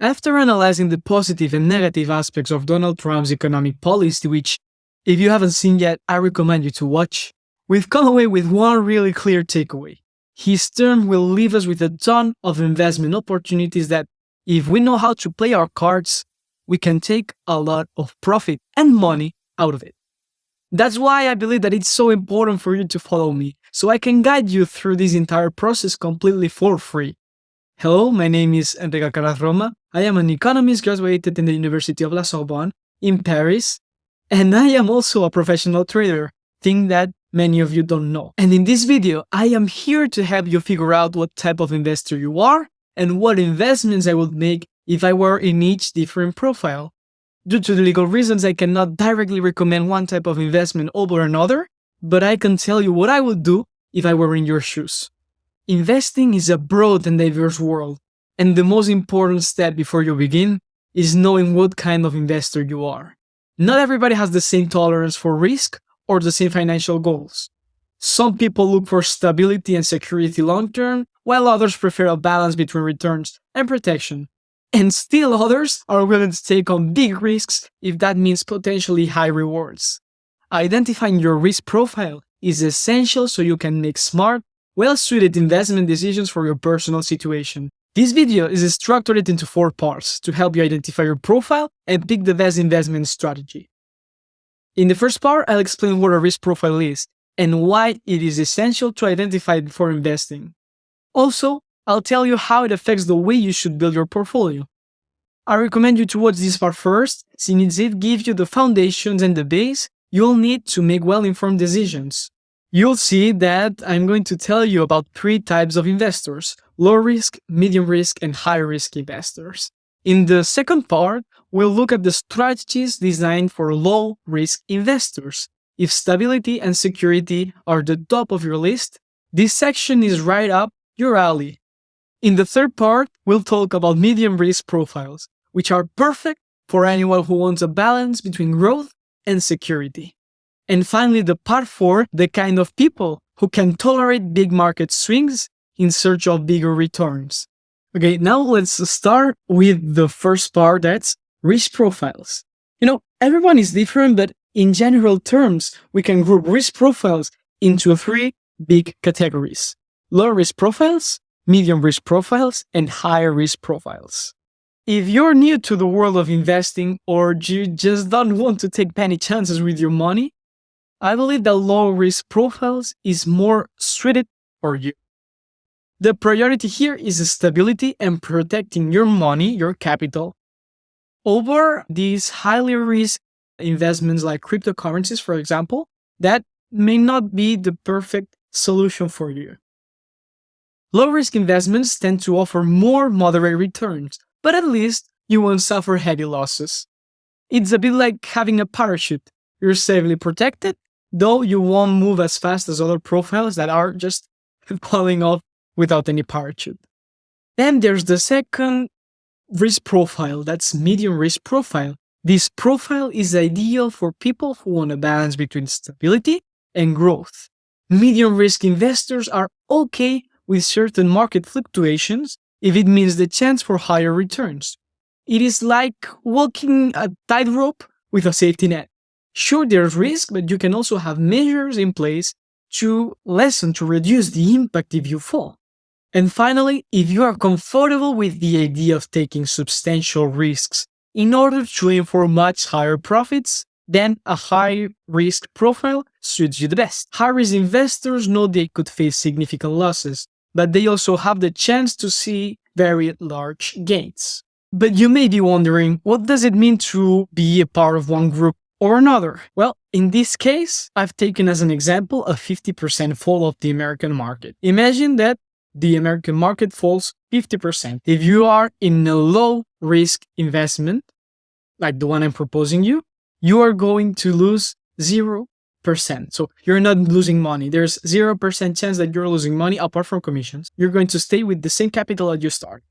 After analyzing the positive and negative aspects of Donald Trump's economic policy, which, if you haven't seen yet, I recommend you to watch, we've come away with one really clear takeaway. His term will leave us with a ton of investment opportunities that, if we know how to play our cards, we can take a lot of profit and money out of it. That's why I believe that it's so important for you to follow me, so I can guide you through this entire process completely for free. Hello, my name is Enric Alcaraz Roma. I am an economist graduated in the University of La Sorbonne in Paris, and I am also a professional trader, thing that many of you don't know. And in this video, I am here to help you figure out what type of investor you are and what investments I would make if I were in each different profile. Due to the legal reasons, I cannot directly recommend one type of investment over another, but I can tell you what I would do if I were in your shoes. Investing is a broad and diverse world, and the most important step before you begin is knowing what kind of investor you are. Not everybody has the same tolerance for risk or the same financial goals. Some people look for stability and security long term, while others prefer a balance between returns and protection. And still others are willing to take on big risks if that means potentially high rewards. Identifying your risk profile is essential so you can make smart, well-suited investment decisions for your personal situation. This video is structured into 4 parts to help you identify your profile and pick the best investment strategy. In the first part, I'll explain what a risk profile is and why it is essential to identify it before investing. Also, I'll tell you how it affects the way you should build your portfolio. I recommend you to watch this part first, since it gives you the foundations and the base you'll need to make well-informed decisions. You'll see that I'm going to tell you about 3 types of investors: low risk, medium risk, and high risk investors. In the second part, we'll look at the strategies designed for low risk investors. If stability and security are the top of your list, this section is right up your alley. In the third part, we'll talk about medium risk profiles, which are perfect for anyone who wants a balance between growth and security. And finally, the part 4, the kind of people who can tolerate big market swings in search of bigger returns. Okay, now let's start with the first part, that's risk profiles. Everyone is different, but in general terms, we can group risk profiles into 3 big categories: low risk profiles, medium risk profiles, and high risk profiles. If you're new to the world of investing or you just don't want to take many chances with your money, I believe that low risk profiles is more suited for you. The priority here is stability and protecting your money, your capital, over these highly risk investments like cryptocurrencies, for example, that may not be the perfect solution for you. Low risk investments tend to offer more moderate returns, but at least you won't suffer heavy losses. It's a bit like having a parachute. You're safely protected, though you won't move as fast as other profiles that are just falling off without any parachute. Then there's the second risk profile, that's medium risk profile. This profile is ideal for people who want a balance between stability and growth. Medium risk investors are okay with certain market fluctuations if it means the chance for higher returns. It is like walking a tightrope with a safety net. Sure, there's risk, but you can also have measures in place to reduce the impact if you fall. And finally, if you are comfortable with the idea of taking substantial risks in order to aim for much higher profits, then a high risk profile suits you the best. High risk investors know they could face significant losses, but they also have the chance to see very large gains. But you may be wondering, what does it mean to be a part of one group or another? Well, in this case, I've taken as an example a 50% fall of the American market. Imagine that the American market falls 50%. If you are in a low risk investment, like the one I'm proposing you are going to lose 0%. So you're not losing money. There's 0% chance that you're losing money apart from commissions. You're going to stay with the same capital that you start.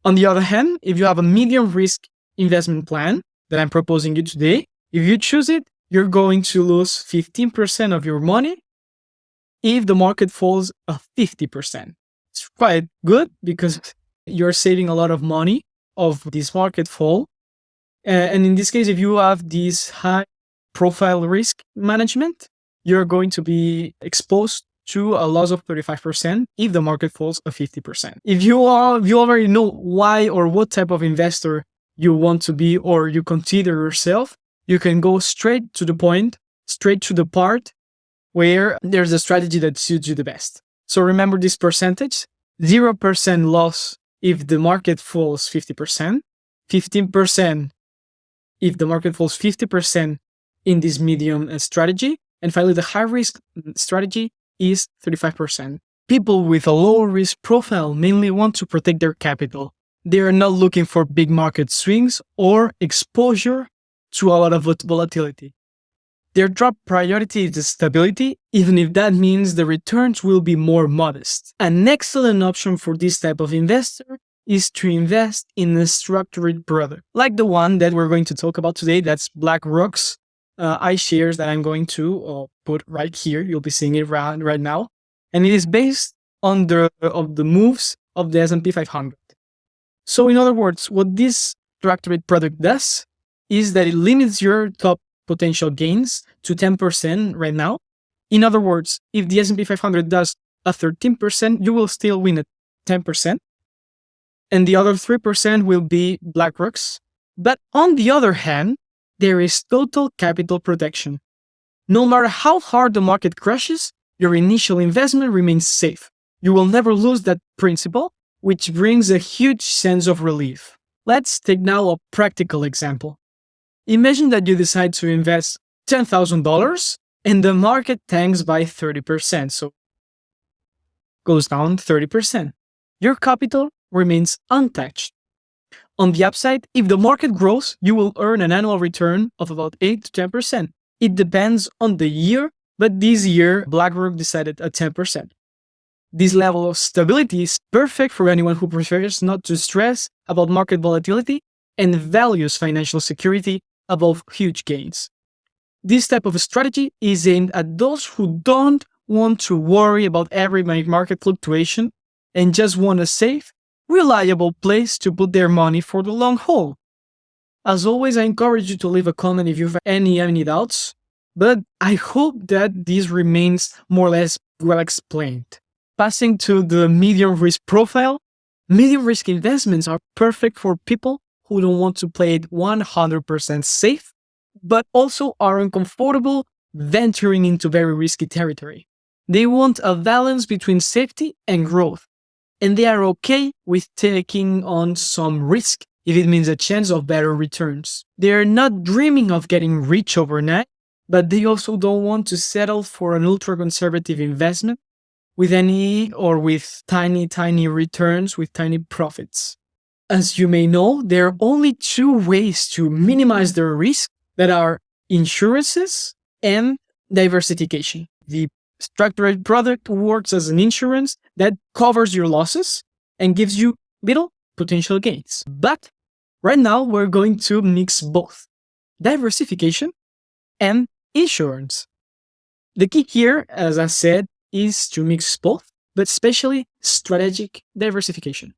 On the other hand, if you have a medium risk investment plan that I'm proposing you today, if you choose it, you're going to lose 15% of your money if the market falls 50%. It's quite good because you're saving a lot of money of this market fall. And in this case, if you have this high profile risk management, you're going to be exposed to a loss of 35% if the market falls 50%. If you already know why or what type of investor you want to be or you consider yourself, you can go straight to the point, straight to the part where there's a strategy that suits you the best. So remember this percentage, 0% loss if the market falls 50%, 15% if the market falls 50% in this medium strategy, and finally the high risk strategy is 35%. People with a low risk profile mainly want to protect their capital. They are not looking for big market swings or exposure to a lot of volatility. Their top priority is stability, even if that means the returns will be more modest. An excellent option for this type of investor is to invest in a structured product, like the one that we're going to talk about today. That's BlackRock's iShares that I'm going to put right here. You'll be seeing it right now. And it is based on the moves of the S&P 500. So in other words, what this structured product does is that it limits your top potential gains to 10% right now. In other words, if the S&P 500 does a 13%, you will still win at 10%. And the other 3% will be BlackRock's. But on the other hand, there is total capital protection. No matter how hard the market crashes, your initial investment remains safe. You will never lose that principle, which brings a huge sense of relief. Let's take now a practical example. Imagine that you decide to invest $10,000 and the market tanks by 30%, so goes down 30%. Your capital remains untouched. On the upside, if the market grows, you will earn an annual return of about 8 to 10%. It depends on the year, but this year, BlackRock decided at 10%. This level of stability is perfect for anyone who prefers not to stress about market volatility and values financial security above huge gains. This type of strategy is aimed at those who don't want to worry about every market fluctuation and just want a safe, reliable place to put their money for the long haul. As always, I encourage you to leave a comment if you have any doubts, but I hope that this remains more or less well explained. Passing to the medium risk profile, medium risk investments are perfect for people who don't want to play it 100% safe, but also are uncomfortable venturing into very risky territory. They want a balance between safety and growth, and they are okay with taking on some risk if it means a chance of better returns. They are not dreaming of getting rich overnight, but they also don't want to settle for an ultra-conservative investment with tiny returns, with tiny profits. As you may know, there are only two ways to minimize the risk that are insurances and diversification. The structured product works as an insurance that covers your losses and gives you little potential gains. But right now, we're going to mix both diversification and insurance. The key here, as I said, is to mix both, but especially strategic diversification.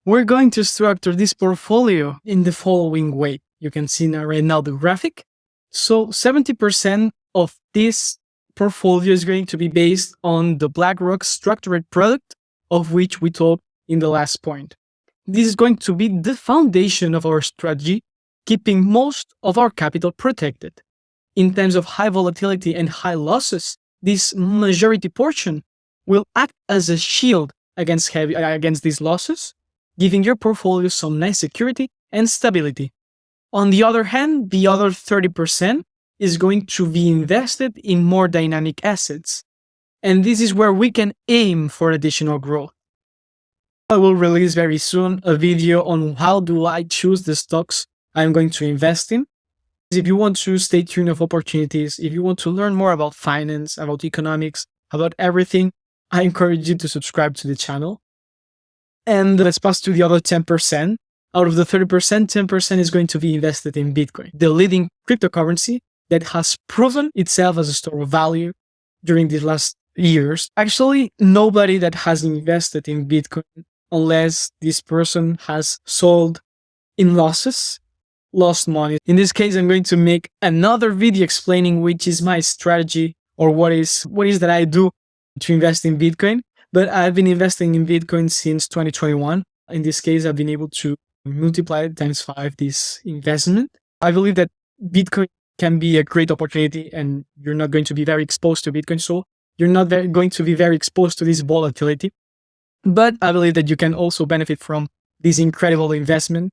We're going to structure this portfolio in the following way. You can see right now the graphic. So 70% of this portfolio is going to be based on the BlackRock structured product, of which we talked in the last point. This is going to be the foundation of our strategy, keeping most of our capital protected. In times of high volatility and high losses, this majority portion will act as a shield against these losses, giving your portfolio some nice security and stability. On the other hand, the other 30% is going to be invested in more dynamic assets. And this is where we can aim for additional growth. I will release very soon a video on how do I choose the stocks I'm going to invest in. If you want to stay tuned of opportunities, if you want to learn more about finance, about economics, about everything, I encourage you to subscribe to the channel. And let's pass to the other 10%. Out of the 30%, 10% is going to be invested in Bitcoin, the leading cryptocurrency that has proven itself as a store of value during these last years. Actually, nobody that has invested in Bitcoin, unless this person has sold in losses, lost money. In this case, I'm going to make another video explaining which is my strategy or what is that I do to invest in Bitcoin. But I've been investing in Bitcoin since 2021. In this case, I've been able to multiply times 5 this investment. I believe that Bitcoin can be a great opportunity and you're not going to be very exposed to Bitcoin. So you're not going to be very exposed to this volatility. But I believe that you can also benefit from this incredible investment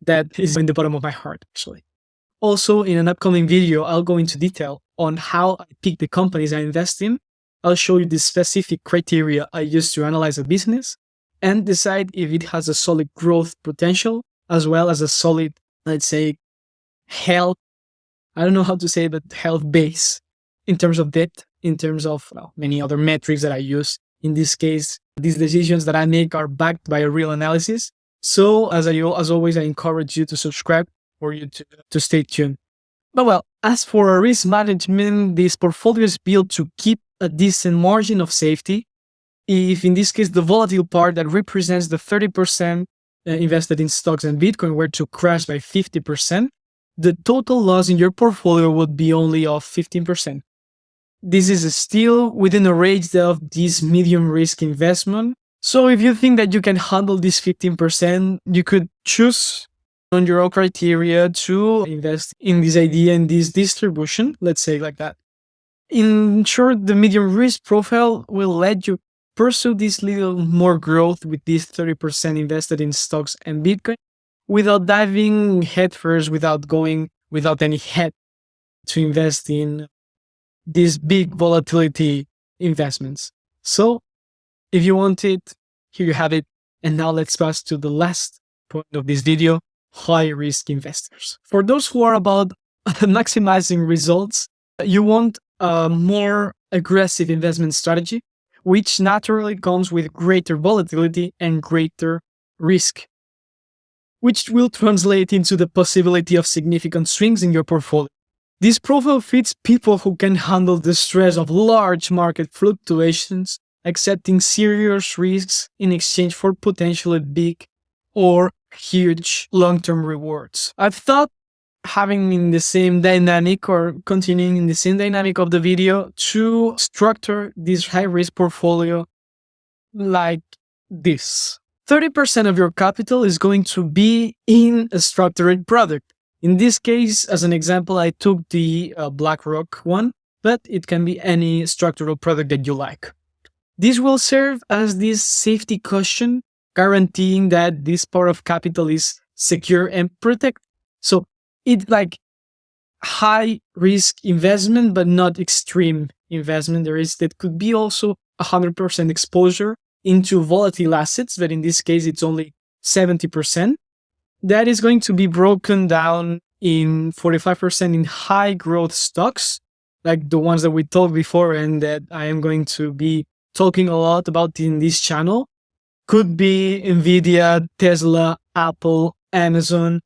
that is in the bottom of my heart, actually. Also, in an upcoming video, I'll go into detail on how I pick the companies I invest in. I'll show you the specific criteria I use to analyze a business and decide if it has a solid growth potential, as well as a solid, let's say, health. I don't know how to say that, health base in terms of debt, in terms of many other metrics that I use. In this case, these decisions that I make are backed by a real analysis. So as always, I encourage you to subscribe for you to stay tuned. But well, as for risk management, this portfolio is built to keep a decent margin of safety. If in this case, the volatile part that represents the 30% invested in stocks and Bitcoin were to crash by 50%, the total loss in your portfolio would be only of 15%. This is still within a range of this medium risk investment. So if you think that you can handle this 15%, you could choose on your own criteria to invest in this idea, in this distribution, let's say like that. In short, the medium risk profile will let you pursue this little more growth with this 30% invested in stocks and Bitcoin without diving headfirst, without any head to invest in these big volatility investments. So if you want it, here you have it. And now let's pass to the last point of this video, high risk investors. For those who are about maximizing results, you want a more aggressive investment strategy, which naturally comes with greater volatility and greater risk, which will translate into the possibility of significant swings in your portfolio. This profile fits people who can handle the stress of large market fluctuations, accepting serious risks in exchange for potentially big or huge long-term rewards. I've thought having in the same dynamic or continuing in the same dynamic of the video to structure this high-risk portfolio like this. 30% of your capital is going to be in a structured product. In this case, as an example, I took the BlackRock one, but it can be any structural product that you like. This will serve as this safety cushion, guaranteeing that this part of capital is secure and protected. So it's like high risk investment, but not extreme investment. That could be also 100% exposure into volatile assets, but in this case, it's only 70%. That is going to be broken down in 45% in high growth stocks, like the ones that we talked before and that I am going to be talking a lot about in this channel. Could be Nvidia, Tesla, Apple, Amazon,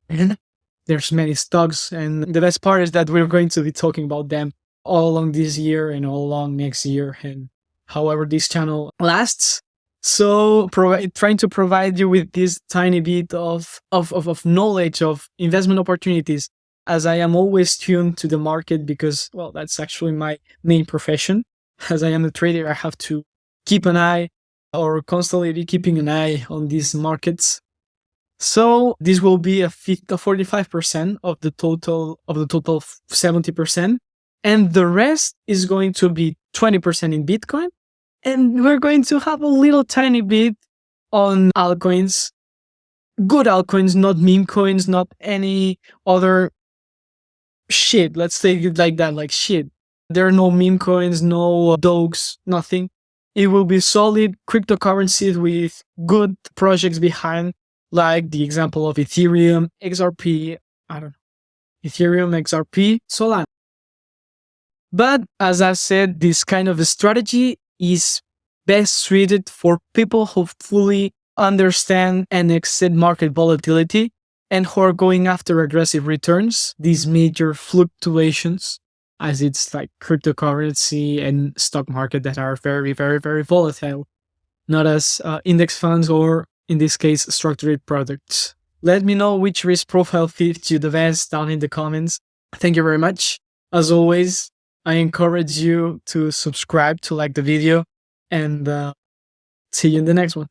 and there's many stocks. And the best part is that we're going to be talking about them all along this year and all along next year and however this channel lasts. So trying to provide you with this tiny bit of knowledge of investment opportunities, as I am always tuned to the market because, well, that's actually my main profession. As I am a trader, I have to keep an eye or constantly be keeping an eye on these markets. So this will be a 45% of the total 70%. And the rest is going to be 20% in Bitcoin. And we're going to have a little tiny bit on altcoins, good altcoins, not meme coins, not any other shit. Let's take it like that, like shit. There are no meme coins, no dogs, nothing. It will be solid cryptocurrencies with good projects behind, like the example of Ethereum, XRP, Ethereum, XRP, Solana. But as I said, this kind of a strategy is best suited for people who fully understand and accept market volatility and who are going after aggressive returns, these major fluctuations, as it's like cryptocurrency and stock market that are very, very, very volatile, not as index funds or, in this case, structured products. Let me know which risk profile fits you the best down in the comments. Thank you very much. As always, I encourage you to subscribe, to like the video, and see you in the next one.